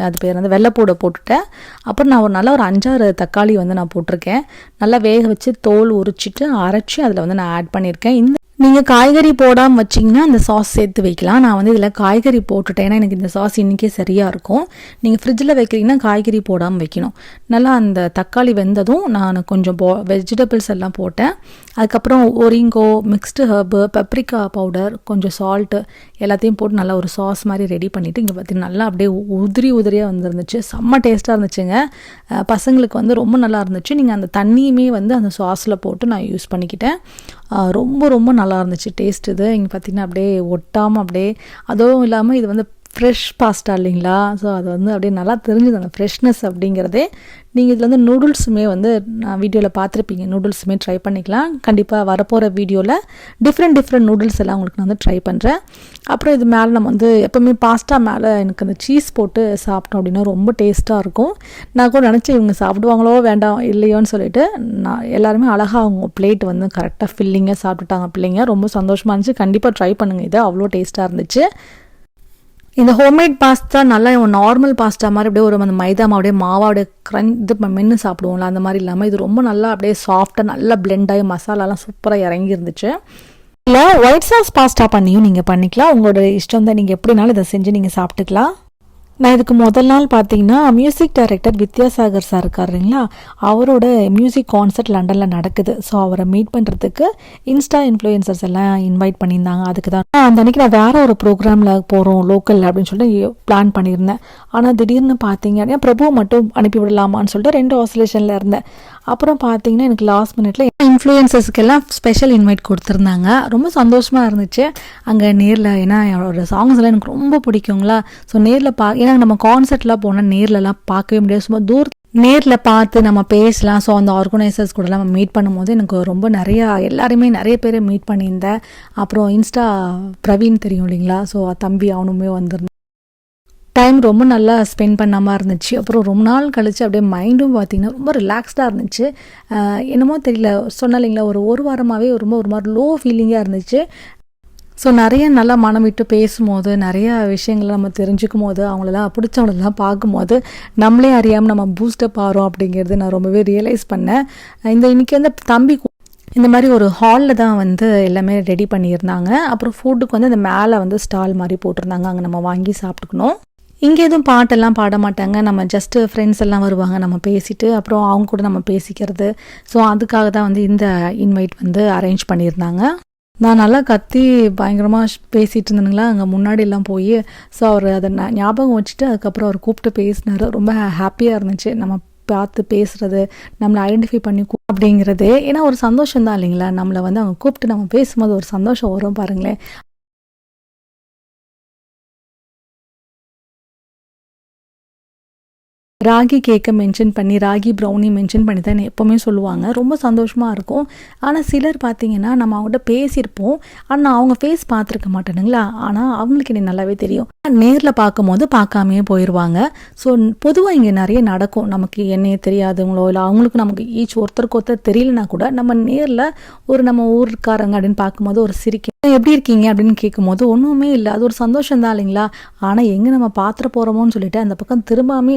அது பேர் வந்து வெள்ளைப்பூடை போட்டுட்டேன். அப்புறம் நான் நல்லா ஒரு 5-6 தக்காளி வந்து நான் போட்டிருக்கேன். நல்லா வேக வச்சு தோல் உரிச்சிட்டு அரைச்சி அதில் வந்து நான் ஆட் பண்ணியிருக்கேன். நீங்கள் காய்கறி போடாமல் வச்சிங்கன்னா அந்த சாஸ் சேர்த்து வைக்கலாம். நான் வந்து இதில் காய்கறி போட்டுட்டேன், ஏன்னா எனக்கு இந்த சாஸ் இன்றைக்கே சரியாக இருக்கும். நீங்கள் ஃப்ரிட்ஜில் வைக்கிறீங்கன்னா காய்கறி போடாமல் வைக்கணும். நல்லா அந்த தக்காளி வெந்ததும் நான் கொஞ்சம் வெஜிடபிள்ஸ் எல்லாம் போட்டேன். அதுக்கப்புறம் ஒரிங்கோ, மிக்ஸ்டு ஹர்பு, பெப்ரிக்கா பவுடர், கொஞ்சம் சால்ட்டு எல்லாத்தையும் போட்டு நல்லா ஒரு சாஸ் மாதிரி ரெடி பண்ணிவிட்டு இங்கே பார்த்தீங்கன்னா நல்லா அப்படியே உதிரியாக வந்துருந்துச்சு. செம்ம டேஸ்ட்டாக இருந்துச்சுங்க. பசங்களுக்கு வந்து ரொம்ப நல்லா இருந்துச்சு. நீங்கள் அந்த தண்ணியுமே வந்து அந்த சாஸில் போட்டு நான் யூஸ் பண்ணிக்கிட்டேன். ரொம்ப நல்லா இருந்துச்சு டேஸ்ட். இது இங்கே பார்த்தீங்கன்னா அப்படியே ஒட்டாமல் அப்படியே, அதுவும் இல்லாமல் இது வந்து ஃப்ரெஷ் பாஸ்தா இல்லைங்களா. ஸோ அது வந்து அப்படியே நல்லா தெரிஞ்சுது அந்த ஃப்ரெஷ்னஸ் அப்படிங்கிறதே. நீங்கள் இதில் வந்து நூடுல்ஸுமே வந்து நான் வீடியோவில் பார்த்துருப்பீங்க, நூடுல்ஸுமே ட்ரை பண்ணிக்கலாம். கண்டிப்பாக வரப்போகிற வீடியோவில் டிஃப்ரெண்ட் நூடுல்ஸ் எல்லாம் உங்களுக்கு நான் வந்து ட்ரை பண்ணுறேன். அப்புறம் இது மேலே நம்ம வந்து எப்போவுமே பாஸ்தா மேலே எனக்கு அந்த சீஸ் போட்டு சாப்பிட்டோம் அப்படின்னா ரொம்ப டேஸ்ட்டாக இருக்கும். நான் கூட நினச்சேன் இவங்க சாப்பிடுவாங்களோ வேண்டாம் இல்லையோன்னு சொல்லிட்டு, நான் எல்லாருமே அழகாக அவங்க பிளேட் வந்து கரெக்டாக ஃபில்லிங்காக சாப்பிட்டுட்டாங்க பிள்ளைங்க. ரொம்ப சந்தோஷமாக இருந்துச்சு. கண்டிப்பாக ட்ரை பண்ணுங்கள், இது அவ்வளோ டேஸ்ட்டாக இருந்துச்சு. இந்த ஹோம்மேட் பாஸ்தா நல்லா நார்மல் பாஸ்தா மாதிரி அப்படியே ஒரு அந்த மைதா அப்படியே மாவாடைய இது மென்று சாப்பிடுவோம்ல, அந்த மாதிரி இல்லாமல் இது ரொம்ப நல்லா அப்படியே சாஃப்டாக நல்லா பிளெண்ட் ஆகி மசாலாலாம் சூப்பராக இறங்கி இருந்துச்சு. இல்லை ஒயிட் சாஸ் பாஸ்தா பண்ணியும் நீங்கள் பண்ணிக்கலாம். உங்களோட இஷ்டம் தான், நீங்கள் எப்படினாலும் இதை செஞ்சு நீங்கள் சாப்பிட்டுக்கலாம். நான் இதுக்கு முதல் நாள் பார்த்தீங்கன்னா மியூசிக் டைரக்டர் வித்யாசாகர் சார் இருக்கார் இல்லைங்களா, அவரோட மியூசிக் கான்சர்ட் லண்டனில் நடக்குது. ஸோ அவரை மீட் பண்ணுறதுக்கு இன்ஸ்டா இன்ஃப்ளூயன்சர்ஸ் எல்லாம் இன்வைட் பண்ணியிருந்தாங்க. அதுக்கு தான் அந்த அன்றைக்கி நான் வேறு ஒரு ப்ரோக்ராமில் போகிறோம் லோக்கல் அப்படின்னு சொல்லிட்டு பிளான் பண்ணியிருந்தேன். ஆனால் திடீர்னு பார்த்தீங்க அப்படின்னா பிரபு மட்டும் அனுப்பி விடலாமான்னு சொல்லிட்டு 2 ஆசோலேஷனில் இருந்தேன். அப்புறம் பார்த்தீங்கன்னா எனக்கு லாஸ்ட் மினிட்ல இன்ஃப்ளூயன்சர்ஸ்க்கெல்லாம் ஸ்பெஷல் இன்வைட் கொடுத்துருந்தாங்க. ரொம்ப சந்தோஷமாக இருந்துச்சு அங்கே நேரில். ஏன்னா அவரோட சாங்ஸ் எல்லாம் எனக்கு ரொம்ப பிடிக்குங்களா. ஸோ நேரில் ஏன்னா நம்ம கான்சர்ட்லாம் போனால் நேர்லலாம் பார்க்கவே முடியாது, சும்மா நேரில் பார்த்து நம்ம பேசலாம். ஸோ அந்த ஆர்கனைசர்ஸ் கூடலாம் நம்ம மீட் பண்ணும்போது எனக்கு ரொம்ப நிறைய பேரை மீட் பண்ணியிருந்தேன். அப்புறம் இன்ஸ்டா பிரவீன் தெரியும் இல்லைங்களா, ஸோ தம்பி அவனுமே வந்திருந்தேன். டைம் ரொம்ப நல்லா ஸ்பெண்ட் பண்ணாமல் இருந்துச்சு. அப்புறம் ரொம்ப நாள் கழிச்சு அப்படியே மைண்டும் பார்த்திங்கன்னா ரொம்ப ரிலாக்ஸ்டாக இருந்துச்சு. என்னமோ தெரியல, சொன்ன இல்லைங்களா, ஒரு வாரமாகவே ரொம்ப ஒரு மாதிரி லோ ஃபீலிங்காக இருந்துச்சு. ஸோ நிறைய நல்லா மனம் விட்டு பேசும்போது, நிறையா விஷயங்களை நம்ம தெரிஞ்சுக்கும் போது, அவங்களெல்லாம் பிடிச்சவங்களெல்லாம் பார்க்கும்போது நம்மளே அறியாமல் நம்ம பூஸ்டப் ஆகிறோம் அப்படிங்கிறது நான் ரொம்பவே ரியலைஸ் பண்ணேன். இன்றைக்கி வந்து தம்பி இந்த மாதிரி ஒரு ஹாலில் தான் வந்து எல்லாமே ரெடி பண்ணியிருந்தாங்க. அப்புறம் ஃபுட்டுக்கு வந்து அந்த மேலே வந்து ஸ்டால் மாதிரி போட்டிருந்தாங்க, அங்கே நம்ம வாங்கி சாப்பிட்டுக்கணும். இங்கே எதுவும் பாட்டெல்லாம் பாட மாட்டாங்க, நம்ம ஜஸ்ட்டு ஃப்ரெண்ட்ஸ் எல்லாம் வருவாங்க, நம்ம பேசிட்டு அப்புறம் அவங்க கூட நம்ம பேசிக்கிறது. ஸோ அதுக்காக தான் வந்து இந்த இன்வைட் வந்து அரேஞ்ச் பண்ணியிருந்தாங்க. நான் நல்லா கத்தி பயங்கரமாக பேசிகிட்டு இருந்தேனுங்களா அங்கே முன்னாடி எல்லாம் போய். ஸோ அவர் அதை ஞாபகம் வச்சுட்டு அதுக்கப்புறம் அவர் கூப்பிட்டு பேசினார். ரொம்ப ஹாப்பியாக இருந்துச்சு நம்ம பார்த்து பேசுகிறது, நம்மளை ஐடென்டிஃபை பண்ணி அப்படிங்கிறது. ஏன்னா ஒரு சந்தோஷம் தான் இல்லைங்களா, நம்மளை வந்து அவங்க கூப்பிட்டு நம்ம பேசும்போது ஒரு சந்தோஷம் வரும் பாருங்களேன். ராகி கேக்கை மென்ஷன் பண்ணி, ராகி ப்ரௌனி மென்ஷன் பண்ணி தான் எப்போவுமே சொல்லுவாங்க. ரொம்ப சந்தோஷமாக இருக்கும். ஆனால் சிலர் பார்த்திங்கன்னா நம்ம அவங்கள்ட்ட பேசியிருப்போம், ஆனால் அவங்க ஃபேஸ் பார்த்துருக்க மாட்டேனுங்களா, ஆனால் அவங்களுக்கு என்ன நல்லாவே தெரியும். நேரில் பார்க்கும்போது பார்க்காமையே போயிடுவாங்க. ஸோ பொதுவாக இங்கே நிறைய நடக்கும். நமக்கு என்னையே தெரியாதவங்களோ இல்லை அவங்களுக்கு நமக்கு ஒருத்தருக்கு ஒருத்தர் தெரியலனா கூட நம்ம நேரில் நம்ம ஊருக்காரங்க அப்படின்னு பார்க்கும்போது ஒரு எப்படி இருக்கீங்க அப்படின்னு கேட்கும்போது ஒன்றுமே இல்லை, அது ஒரு சந்தோஷம் தான் இல்லைங்களா. ஆனால் எங்கே நம்ம பாத்திர போகிறோமோன்னு சொல்லிட்டு அந்த பக்கம் திரும்பாமே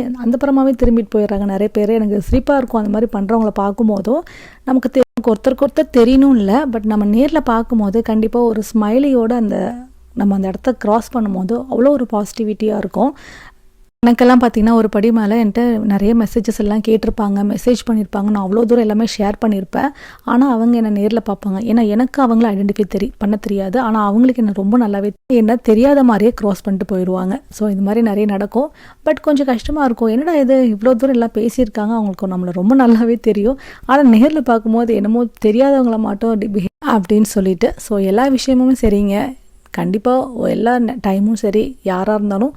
திரும்பிட்டு போயிடுறாங்க நிறைய பேர். எனக்கு சிரிப்பாக இருக்கும் அந்த மாதிரி பண்ணுறவங்கள பார்க்கும்போதும். நமக்கு ஒருத்தருக்கு ஒருத்தர் தெரியணும் இல்லை, பட் நம்ம நேரில் பார்க்கும்போது கண்டிப்பாக ஒரு ஸ்மைலியோடு நம்ம அந்த இடத்த க்ராஸ் பண்ணும்போது அவ்வளோ ஒரு பாசிட்டிவிட்டியாக இருக்கும். எனக்கெல்லாம் பார்த்திங்கன்னா ஒரு படி மேலே என்கிட்ட நிறைய மெசேஜஸ் எல்லாம் கேட்டிருப்பாங்க, மெசேஜ் பண்ணியிருப்பாங்க, நான் அவ்வளோ தூரம் எல்லாமே ஷேர் பண்ணியிருப்பேன். ஆனால் அவங்க என்னை நேரில் பார்ப்பாங்க. ஏன்னா எனக்கு அவங்கள ஐடென்டிஃபை பண்ண தெரியாது, ஆனால் அவங்களுக்கு என்ன ரொம்ப நல்லாவே என்ன தெரியாத மாதிரியே க்ராஸ் பண்ணிட்டு போயிடுவாங்க. ஸோ இது மாதிரி நிறைய நடக்கும். பட் கொஞ்சம் கஷ்டமாக இருக்கும், என்னடா இது இவ்வளோ தூரம் எல்லாம் பேசியிருக்காங்க, அவங்களுக்கு நம்மளை ரொம்ப நல்லாவே தெரியும், ஆனால் நேரில் பார்க்கும்போது என்னமோ தெரியாதவங்கள மட்டும் அப்படின்னு சொல்லிட்டு. ஸோ எல்லா விஷயமும் சரிங்க, கண்டிப்பாக எல்லா டைமும் சரி, யாராக இருந்தாலும்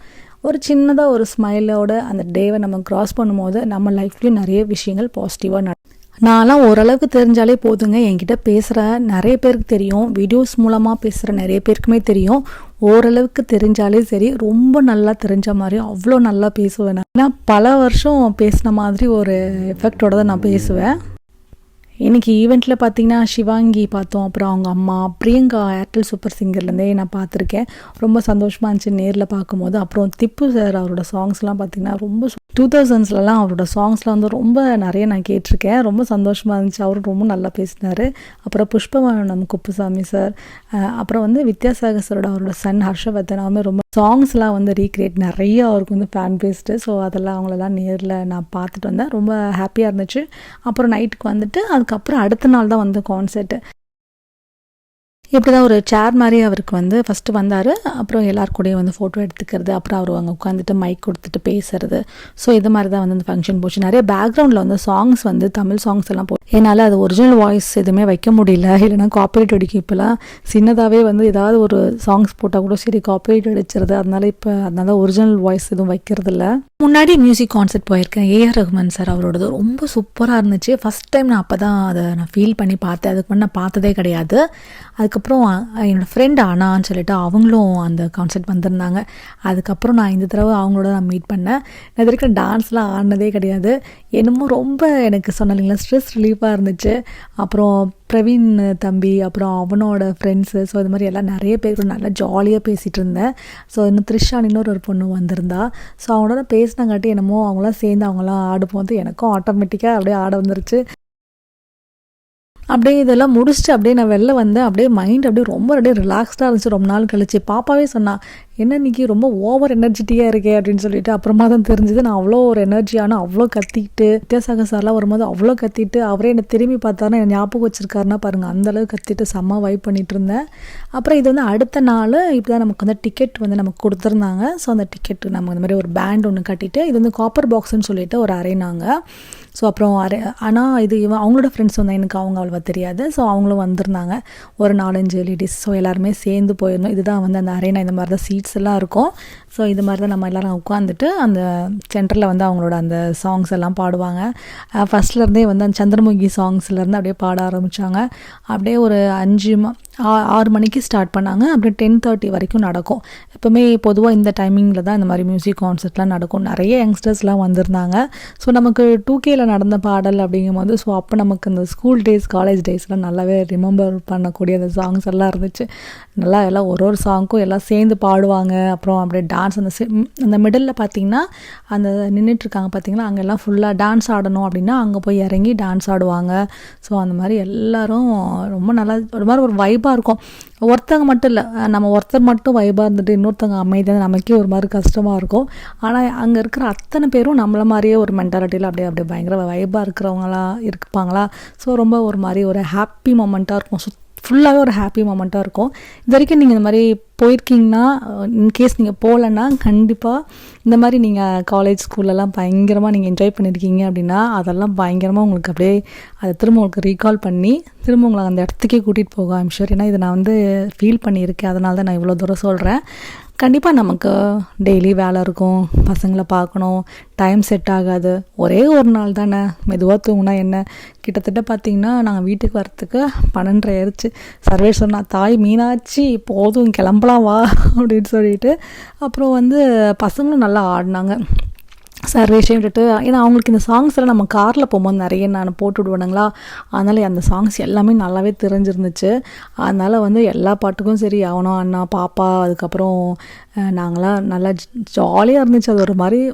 ஒரு சின்னதாக ஒரு ஸ்மைலோட அந்த டேவை நம்ம க்ராஸ் பண்ணும்போது நம்ம லைஃப்லேயும் நிறைய விஷயங்கள் பாசிட்டிவாக நான்லாம் ஓரளவுக்கு தெரிஞ்சாலே போதுங்க. என்கிட்ட பேசுகிற நிறைய பேருக்கு தெரியும், வீடியோஸ் மூலமாக பேசுகிற நிறைய பேருக்குமே தெரியும். ஓரளவுக்கு தெரிஞ்சாலே சரி, ரொம்ப நல்லா தெரிஞ்ச மாதிரி அவ்வளோ நல்லா பேசுவேன். ஏன்னா பல வருஷம் பேசின மாதிரி ஒரு எஃபெக்டோட தான் நான் பேசுவேன். இன்றைக்கி ஈவெண்ட்டில் பார்த்திங்கன்னா சிவாங்கி பார்த்தோம், அப்புறம் அவங்க அம்மா பிரியங்கா ஏர்டெல் சூப்பர் சிங்கர்லேருந்தே நான் பார்த்துருக்கேன். ரொம்ப சந்தோஷமாக இருந்துச்சு நேரில் பார்க்கும்போது. அப்புறம் திப்பு சார் அவரோட சாங்ஸ்லாம் பார்த்திங்கன்னா ரொம்ப 2000ஸ்லாம் அவரோட சாங்ஸ்லாம் வந்து ரொம்ப நிறைய நான் கேட்டிருக்கேன். ரொம்ப சந்தோஷமாக இருந்துச்சு, அவரும் ரொம்ப நல்லா பேசினார். அப்புறம் புஷ்பவானம் குப்புசாமி சார், அப்புறம் வந்து வித்யாசாகர் சாரோட அவரோட சன் ஹர்ஷவர்தன், அவருமே ரொம்ப சாங்ஸ்லாம் வந்து ரீக்ரியேட் நிறைய அவருக்கு வந்து ஃபேன் பேஸ்டு. ஸோ அதெல்லாம் அவங்களெல்லாம் நேரில் நான் பார்த்துட்டு வந்தேன், ரொம்ப ஹாப்பியாக இருந்துச்சு. அப்புறம் நைட்டுக்கு வந்துட்டு அதுக்கப்புறம் அடுத்த நாள் தான் வந்து கான்சர்ட்டு. இப்படி தான் ஒரு சேர் மாதிரி அவருக்கு வந்து ஃபஸ்ட்டு வந்தார். அப்புறம் எல்லாருக்கூடையும் வந்து ஃபோட்டோ எடுத்துக்கிறது, அப்புறம் அவர் அங்கே உட்காந்துட்டு மைக் கொடுத்துட்டு பேசுறது. ஸோ இது மாதிரி தான் வந்து அந்த ஃபங்க்ஷன் போச்சு. நிறைய பேக்ரவுண்டில் வந்து சாங்ஸ் வந்து தமிழ் சாங்ஸ் எல்லாம் என்னால் அது ஒரிஜினல் வாய்ஸ் எதுவுமே வைக்க முடியல, இல்லைனா காப்பிரைட் அடிக்கும். இப்போலாம் சின்னதாகவே வந்து ஏதாவது ஒரு சாங்ஸ் போட்டால் கூட சரி காப்பிரைட் அடிச்சிருது. அதனால ஒரிஜினல் வாய்ஸ் எதுவும் வைக்கிறது இல்லை. முன்னாடி மியூசிக் கான்சர்ட் போயிருக்கேன், ஏஆர் ரஹ்மான் சார் அவரோடது ரொம்ப சூப்பராக இருந்துச்சு. ஃபஸ்ட் டைம் நான் அப்போ தான் அதை நான் ஃபீல் பண்ணி பார்த்தேன், அதுக்கு முன்னே நான் பார்த்ததே கிடையாது. அதுக்கப்புறம் என்னோடய ஃப்ரெண்ட் ஆனான்னு சொல்லிட்டு அவங்களும் அந்த கான்சர்ட் வந்திருந்தாங்க. அதுக்கப்புறம் நான் இந்த தடவை அவங்களோட நான் மீட் பண்ணேன். நான் இது வரைக்கும் டான்ஸ்லாம் ஆடினதே கிடையாது. என்னமோ ரொம்ப எனக்கு சொன்னீங்களா ஸ்ட்ரெஸ் ரிலீஃபாக இருந்துச்சு. அப்புறம் பிரவீன் தம்பி, அப்புறம் அவனோட ஃப்ரெண்ட்ஸு, ஸோ இது மாதிரி எல்லாம் நிறைய பேர் நல்லா ஜாலியாக பேசிகிட்டு இருந்தேன். ஸோ இன்னும் த்ரிஷான் இன்னொரு பொண்ணு வந்திருந்தா. ஸோ அவங்களோட பேசினங்காட்டி என்னமோ அவங்களாம் சேர்ந்து அவங்களாம் ஆடும்போது எனக்கும் ஆட்டோமேட்டிக்காக அப்படியே ஆட வந்துருச்சு. அப்படியே இதெல்லாம் முடிச்சுட்டு அப்படியே நான் வெளில வந்தேன். அப்படியே மைண்ட் அப்படியே ரிலாக்ஸ்டாக இருந்துச்சு. ரொம்ப நாள் கழிச்சு பாப்பாவே சொன்னான், என்ன இன்றைக்கி ரொம்ப ஓவர் எனர்ஜெட்டிக்காக இருக்கே அப்படின்னு சொல்லிட்டு. அப்புறமா தான் தெரிஞ்சுது நான் அவ்வளோ ஒரு எனர்ஜியான அவ்வளோ கத்திக்கிட்டு, வித்யாசாகர் சார்லாம் வரும்போது அவ்வளோ கத்திட்டு, அவரே என்னை திரும்பி பார்த்தாருன்னா என்னை ஞாபகம் வச்சுருக்காருன்னா பாருங்கள், அந்தளவு கத்திட்டு செம்ம வைப் பண்ணிகிட்டு இருந்தேன். அப்புறம் இது வந்து அடுத்த நாள் இப்படி தான் நமக்கு வந்து டிக்கெட் வந்து நமக்கு கொடுத்துருந்தாங்க. ஸோ அந்த டிக்கெட்டு நம்ம இந்த மாதிரி ஒரு பேண்ட் ஒன்று கட்டிட்டு, இது வந்து காப்பர் பாக்ஸ்ன்னு சொல்லிட்டு ஒரு அறைனாங்க. ஸோ அப்புறம் ஆனால் இது அவங்களோட ஃப்ரெண்ட்ஸ் வந்து எனக்கு அவங்க அவ்வளோவா தெரியாது. ஸோ அவங்களும் வந்திருந்தாங்க, ஒரு 4-5 லேடிஸ். ஸோ எல்லாருமே சேர்ந்து போயிருந்தோம். இதுதான் வந்து அந்த அரேனா, இந்த மாதிரி தான் சீட்ஸ் எல்லாம் இருக்கும். ஸோ இது மாதிரி தான் நம்ம எல்லோரும் உட்காந்துட்டு அந்த சென்டரில் வந்து அவங்களோட அந்த சாங்ஸ் எல்லாம் பாடுவாங்க. ஃபஸ்ட்லேருந்தே வந்து அந்த சந்திரமுகி சாங்ஸ்லேருந்து அப்படியே பாட ஆரம்பித்தாங்க. அப்படியே ஒரு 6 மணிக்கு ஸ்டார்ட் பண்ணாங்க. அப்புறம் 10:30 வரைக்கும் நடக்கும். எப்போவுமே பொதுவாக இந்த டைமிங்கில் தான் இந்த மாதிரி மியூசிக் கான்சர்ட்லாம் நடக்கும். நிறைய யங்ஸ்டர்ஸ்லாம் வந்திருந்தாங்க. ஸோ நமக்கு 2Kல நடந்த பாடல் அப்படிங்கும்போது ஸோ அப்போ நமக்கு இந்த ஸ்கூல் டேஸ் காலேஜ் டேஸ்லாம் நல்லாவே ரிமெம்பர் பண்ணக்கூடிய அந்த சாங்ஸ் எல்லாம் இருந்துச்சு. நல்லா எல்லாம் ஒரு சாங்க்கும் எல்லாம் சேர்ந்து பாடுவாங்க. அப்புறம் அப்படியே டான்ஸ் அந்த மிடில் பார்த்திங்கன்னா அந்த நின்றுட்டுருக்காங்க பார்த்திங்கன்னா அங்கெல்லாம் ஃபுல்லாக டான்ஸ் ஆடணும் அப்படின்னா அங்கே போய் இறங்கி டான்ஸ் ஆடுவாங்க. ஸோ அந்த மாதிரி எல்லோரும் ரொம்ப நல்லா ஒரு மாதிரி ஒரு வைபாக இருக்கும். ஒருத்தங்க மட்டும் இல்லை, நம்ம ஒருத்தர் மட்டும் வைபாக இருந்துட்டு இன்னொருத்தங்க அமைதியாக நமக்கே ஒரு மாதிரி கஷ்டமாக இருக்கும். ஆனால் அங்கே இருக்கிற அத்தனை பேரும் நம்மளை மாதிரியே ஒரு மென்டாலிட்டியில் அப்படியே பயங்கர வைபாக இருக்கிறவங்களாம் இருப்பாங்களா. ஸோ ரொம்ப ஒரு மாதிரி ஒரு ஹாப்பி மொமெண்ட்டாக இருக்கும். ஃபுல்லாகவே ஒரு ஹாப்பி மொமெண்ட்டாக இருக்கும். இது வரைக்கும் நீங்கள் இந்த மாதிரி போயிருக்கீங்கன்னா, இன்கேஸ் நீங்கள் போகலன்னா கண்டிப்பாக இந்த மாதிரி நீங்கள் காலேஜ் ஸ்கூல்லலாம் பயங்கரமாக நீங்கள் என்ஜாய் பண்ணியிருக்கீங்க அப்படின்னா அதெல்லாம் பயங்கரமாக உங்களுக்கு அப்படியே அதை திரும்ப உங்களுக்கு ரீகால் பண்ணி திரும்ப உங்களை அந்த இடத்துக்கே கூட்டிகிட்டு போகும். I'm sure. ஏன்னா இதை நான் வந்து ஃபீல் பண்ணியிருக்கேன். அதனால தான் நான் இவ்வளோ தூரம் சொல்கிறேன். கண்டிப்பாக நமக்கு டெய்லி வேலை இருக்கும், பசங்களை பார்க்கணும், டைம் செட் ஆகாது. ஒரே ஒரு நாள் தானே, மெதுவாக தூங்கினா என்ன. கிட்டத்தட்ட பார்த்திங்கன்னா நாங்கள் வீட்டுக்கு வரத்துக்கு 12:30 ஆயிடுச்சு. சர்வேர் சொன்னால் தாய் மீனாட்சி போதும் கிளம்பலாம் வா அப்படின்னு சொல்லிட்டு அப்புறம் வந்து பசங்களும் நல்லா ஆடினாங்க. சர்வேஷையும் விட்டுட்டு, ஏன்னா அவங்களுக்கு இந்த சாங்ஸ் எல்லாம் நம்ம காரில் போகும்போது நிறைய நான் போட்டு விடுவேனுங்களா, அதனால் அந்த சாங்ஸ் எல்லாமே நல்லாவே தெரிஞ்சிருந்துச்சு. அதனால் வந்து எல்லா பாட்டுக்கும் சரி அவனும் அண்ணா பாப்பா அதுக்கப்புறம் நாங்களாம் நல்லா ஜாலியாக இருந்துச்சு. அது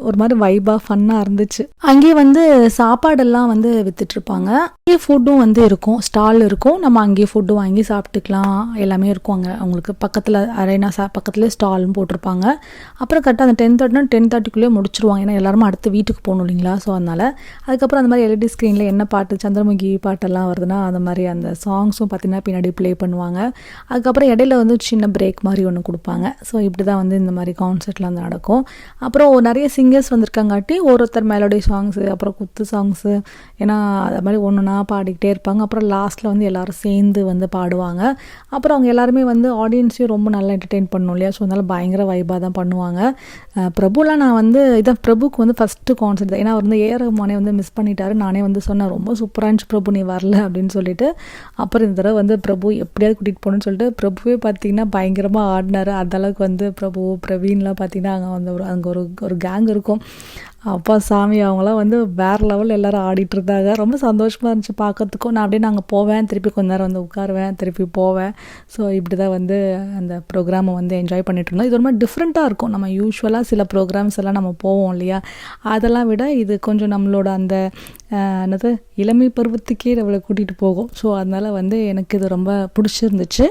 ஒரு மாதிரி வைபாக ஃபன்னாக இருந்துச்சு. அங்கேயே வந்து சாப்பாடெல்லாம் வந்து விற்றுட்ருப்பாங்க. அங்கேயே ஃபுட்டும் வந்து இருக்கும், ஸ்டால் இருக்கும். நம்ம அங்கேயே ஃபுட்டு வாங்கி சாப்பிட்டுக்கலாம். எல்லாமே இருக்கும் அங்கே அவங்களுக்கு பக்கத்தில் அரேனா பக்கத்துலேயே ஸ்டாலும் போட்டிருப்பாங்க. அப்புறம் கரெக்டாக அந்த 10:30 முடிச்சிருவாங்க. ஏன்னா எல்லாரும் அடுத்து வீட்டுக்கு போகணும் இல்லைங்களா. ஸோ அதனால் அதுக்கப்புறம் அந்த மாதிரி எல்இடி ஸ்க்ரீனில் என்ன பாட்டு சந்திரமுகி பாட்டெல்லாம் வருதுன்னா அந்த மாதிரி அந்த சாங்ஸும் பார்த்திங்கன்னா பின்னாடி ப்ளே பண்ணுவாங்க. அதுக்கப்புறம் இடையில வந்து சின்ன பிரேக் மாதிரி ஒன்று கொடுப்பாங்க. ஸோ இப்படி தான் வந்து இந்த மாதிரி கான்சர்ட்லாம் நடக்கும். அப்புறம் நிறைய சிங்கர்ஸ் வந்திருக்காங்காட்டி ஒருத்தர் மெலோடி சாங்ஸு அப்புறம் குத்து சாங்ஸு ஏன்னா அது மாதிரி ஒன்றுனா பாடிக்கிட்டே இருப்பாங்க. அப்புறம் லாஸ்ட்டில் வந்து எல்லோரும் சேர்ந்து வந்து பாடுவாங்க. அப்புறம் அவங்க எல்லாருமே வந்து ஆடியன்ஸையும் ரொம்ப நல்லா என்டர்டெயின் பண்ணணும் இல்லையா. ஸோ அதனால் பயங்கர வைபாக தான் பண்ணுவாங்க. பிரபுலாம் நான் வந்து இதான் பிரபுக்கு வந்து ஃபஸ்ட்டு கான்சர்ட் தான். ஏன்னா அவர் வந்து ஏஆர் ரஹ்மானே வந்து மிஸ் பண்ணிட்டாரு. நானே வந்து சொன்னேன் ரொம்ப சூப்பராக இருந்துச்சு பிரபு நீ வரல அப்படின்னு சொல்லிட்டு. அப்புறம் இந்த தடவை வந்து பிரபு எப்படியாவது கூட்டிகிட்டு போகணுன்னு சொல்லிட்டு பிரபுவே பார்த்திங்கன்னா பயங்கரமாக ஆடினார். அந்தளவுக்கு வந்து பிரபு பிரவீன்லாம் பார்த்திங்கன்னா அங்கே வந்து அங்கே ஒரு கேங் இருக்கும். அப்பா சாமி அவங்களாம் வந்து வேறு லெவலில் எல்லோரும் ஆடிட்டு இருந்தாங்க. ரொம்ப சந்தோஷமாக இருந்துச்சு பார்க்கறதுக்கும். நான் அப்படியே நாங்கள் போவேன், திருப்பி கொஞ்ச நேரம் வந்து உட்காருவேன், திருப்பி போவேன். ஸோ இப்படி தான் வந்து அந்த ப்ரோக்ராமை வந்து என்ஜாய் பண்ணிட்டு இருந்தோம். இது ஒரு மாதிரி டிஃப்ரெண்ட்டாக இருக்கும். நம்ம யூஸ்வலாக சில ப்ரோக்ராம்ஸ் எல்லாம் நம்ம போவோம் இல்லையா, அதெல்லாம் விட இது கொஞ்சம் நம்மளோட அந்த என்னது இளமை பருவத்துக்கே நம்மளை கூட்டிகிட்டு போகும். ஸோ அதனால் வந்து எனக்கு இது ரொம்ப பிடிச்சிருந்துச்சு.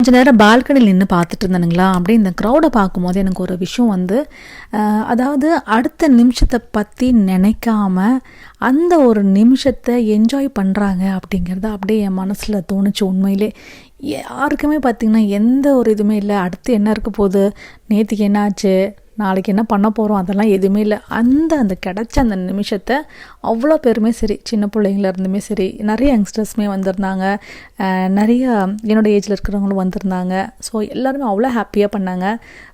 கொஞ்சம் நேரம் பால்கனியில் நின்று பார்த்துட்டு இருந்தானுங்களா. அப்படியே இந்த க்ரௌடை பார்க்கும்போது எனக்கு ஒரு விஷயம் வந்து அதாவது அடுத்த நிமிஷத்தை பற்றி நினைக்காம அந்த ஒரு நிமிஷத்தை என்ஜாய் பண்ணுறாங்க அப்படிங்கிறத அப்படியே என் மனசில் தோணுச்சு. உண்மையிலே யாருக்குமே பார்த்திங்கன்னா எந்த ஒரு இதுவுமே இல்லை. அடுத்து என்ன இருக்க போகுது, நேற்றுக்கு என்ன ஆச்சு, நாளைக்கு என்ன பண்ண போகிறோம், அதெல்லாம் எதுவுமே இல்லை. அந்த கிடச்ச அந்த நிமிஷத்தை அவ்வளோ பேருமே சரி, சின்ன பிள்ளைங்கள்லேருந்துமே சரி, நிறைய யங்ஸ்டர்ஸுமே வந்திருந்தாங்க, நிறைய என்னோடய ஏஜில் இருக்கிறவங்களும் வந்திருந்தாங்க. ஸோ எல்லாருமே அவ்வளோ ஹாப்பியாக பண்ணாங்க.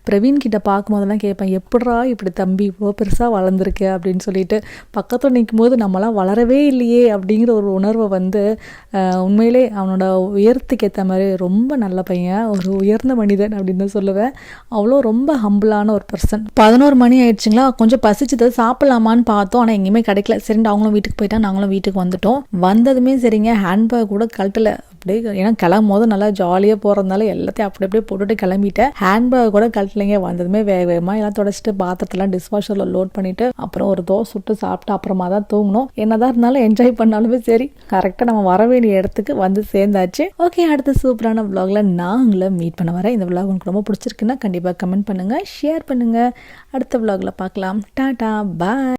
பிரவீன் கிட்ட பார்க்கும்போதெல்லாம் கேட்பேன், எப்படா இப்படி தம்பி இவ்வளோ பெருசாக வளர்ந்துருக்கு அப்படின்னு சொல்லிட்டு. பக்கத்தில் நிற்கும் போது நம்மளாம் வளரவே இல்லையே அப்படிங்கிற ஒரு உணர்வை வந்து உண்மையிலே அவனோட உயரத்துக்கு ஏற்ற மாதிரி ரொம்ப நல்ல பையன், ஒரு உயர்ந்த மனிதன் அப்படின்னு தான் சொல்லுவேன். அவ்வளோ ரொம்ப ஹம்பிளான ஒரு பர்சன். 11 மணி ஆயிடுச்சுங்களா, கொஞ்சம் பசிச்சது சாப்பிடலாமான்னு பார்த்தோம். ஆனால் எங்கேயுமே கிடைக்கல. சரிண்டு அவங்களும் வீட்டுக்கு போயிட்டா, நாங்களும் வீட்டுக்கு வந்துட்டோம். வந்ததுமே சரிங்க ஹேண்ட்பேக் கூட கழட்டலை. அப்படியே ஏன்னா கிளம்பும் போது நல்லா ஜாலியாக போகிறதுனால எல்லாத்தையும் அப்படியே போட்டுட்டு கிளம்பிட்டேன். ஹேண்ட்பேக் கூட கழட்டலைங்க. வந்ததுமே வேகமாக எல்லாம் தொடச்சிட்டு பாத்திரத்தெல்லாம் டிஷ்வாஷரில் லோட் பண்ணிவிட்டு அப்புறம் ஒரு தோசை சுட்டு சாப்பிட்டு அப்புறமா தான் தூங்கணும். என்னதான் இருந்தாலும் என்ஜாய் பண்ணாலுமே சரி, கரெக்டாக நம்ம வர வேண்டிய இடத்துக்கு வந்து சேர்ந்தாச்சு. ஓகே, அடுத்த சூப்பரான விலாகில் நான் உங்களை மீட் பண்ண வரேன். இந்த விலாக் உங்களுக்கு ரொம்ப பிடிச்சிருக்குன்னா கண்டிப்பாக கமெண்ட் பண்ணுங்கள், ஷேர் பண்ணுங்கள். அடுத்த விலாகில் பார்க்கலாம். டாடா, பாய்.